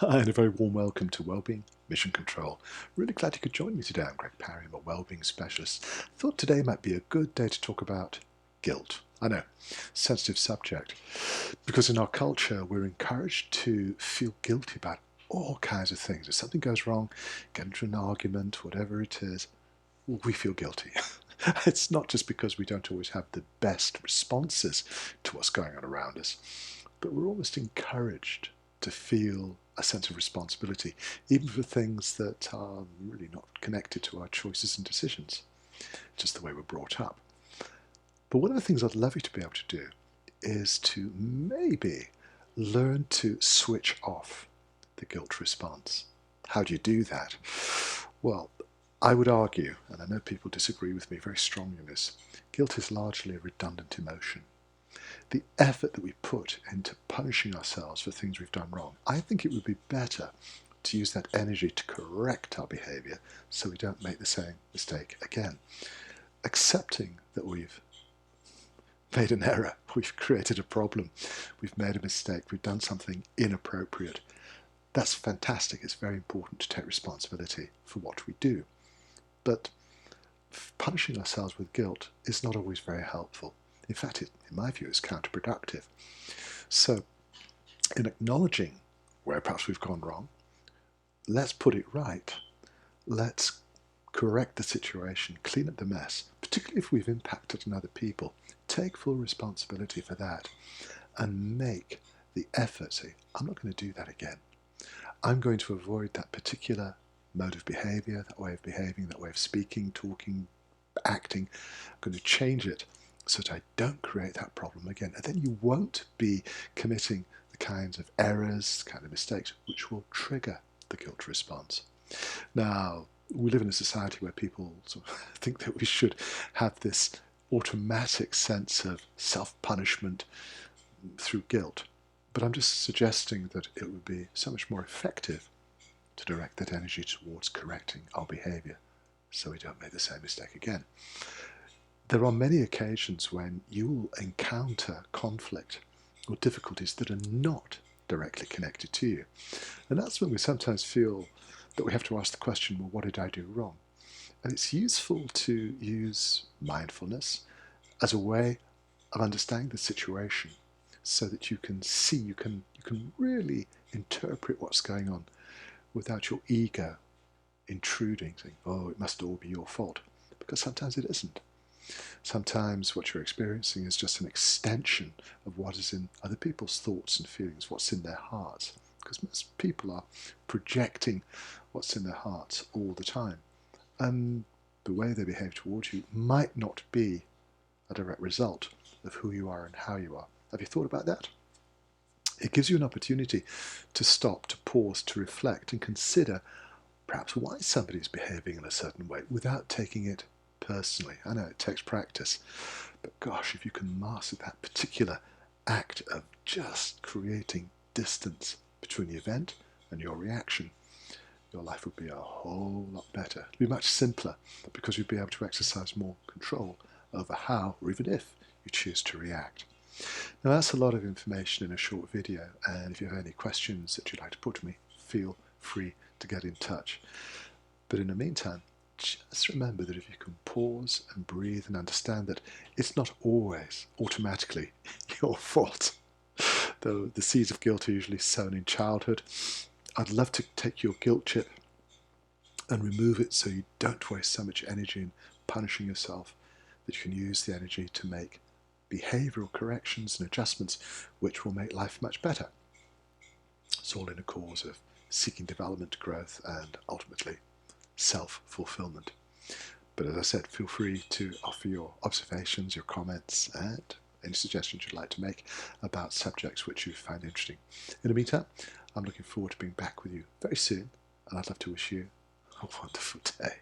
Hi, and a very warm welcome to Wellbeing Mission Control. Really glad you could join me today. I'm Greg Parry, I'm a wellbeing specialist. Thought today might be a good day to talk about guilt. I know, sensitive subject, because in our culture we're encouraged to feel guilty about all kinds of things. If something goes wrong, get into an argument, whatever it is, we feel guilty. It's not just because we don't always have the best responses to what's going on around us, but we're almost encouraged to feel a sense of responsibility, even for things that are really not connected to our choices and decisions, just the way we're brought up. But one of the things I'd love you to be able to do is to maybe learn to switch off the guilt response. How do you do that? Well, I would argue, and I know people disagree with me very strongly on this, guilt is largely a redundant emotion. The effort that we put into punishing ourselves for things we've done wrong, I think it would be better to use that energy to correct our behavior so we don't make the same mistake again. Accepting that we've made an error, we've created a problem, we've made a mistake, we've done something inappropriate. That's fantastic. It's very important to take responsibility for what we do. But punishing ourselves with guilt is not always very helpful. In fact, in my view, it's counterproductive. So, in acknowledging where perhaps we've gone wrong, let's put it right. Let's correct the situation, clean up the mess, particularly if we've impacted on other people. Take full responsibility for that and make the effort. Say, I'm not going to do that again. I'm going to avoid that particular mode of behavior, that way of behaving, that way of speaking, talking, acting. I'm going to change it so that I don't create that problem again. And then you won't be committing the kinds of errors, the kind of mistakes which will trigger the guilt response. Now, we live in a society where people sort of think that we should have this automatic sense of self-punishment through guilt. But I'm just suggesting that it would be so much more effective to direct that energy towards correcting our behavior so we don't make the same mistake again. There are many occasions when you will encounter conflict or difficulties that are not directly connected to you. And that's when we sometimes feel that we have to ask the question, well, what did I do wrong? And it's useful to use mindfulness as a way of understanding the situation so that you can see, you can really interpret what's going on without your ego intruding, saying, oh, it must all be your fault. Because sometimes it isn't. Sometimes what you're experiencing is just an extension of what is in other people's thoughts and feelings, what's in their hearts. Because most people are projecting what's in their hearts all the time. And the way they behave towards you might not be a direct result of who you are and how you are. Have you thought about that? It gives you an opportunity to stop, to pause, to reflect and consider perhaps why somebody's behaving in a certain way without taking it personally. I know it takes practice, but gosh, if you can master that particular act of just creating distance between the event and your reaction, your life would be a whole lot better. It would be much simpler because you'd be able to exercise more control over how or even if you choose to react. Now that's a lot of information in a short video, and if you have any questions that you'd like to put to me, feel free to get in touch. But in the meantime, just remember that if you can pause and breathe and understand that it's not always automatically your fault. Though the seeds of guilt are usually sown in childhood, I'd love to take your guilt chip and remove it so you don't waste so much energy in punishing yourself, that you can use the energy to make behavioral corrections and adjustments which will make life much better. It's all in a cause of seeking development, growth, and ultimately self-fulfillment. But as I said, feel free to offer your observations, your comments, and any suggestions you'd like to make about subjects which you find interesting. In the meantime, I'm looking forward to being back with you very soon, and I'd love to wish you a wonderful day.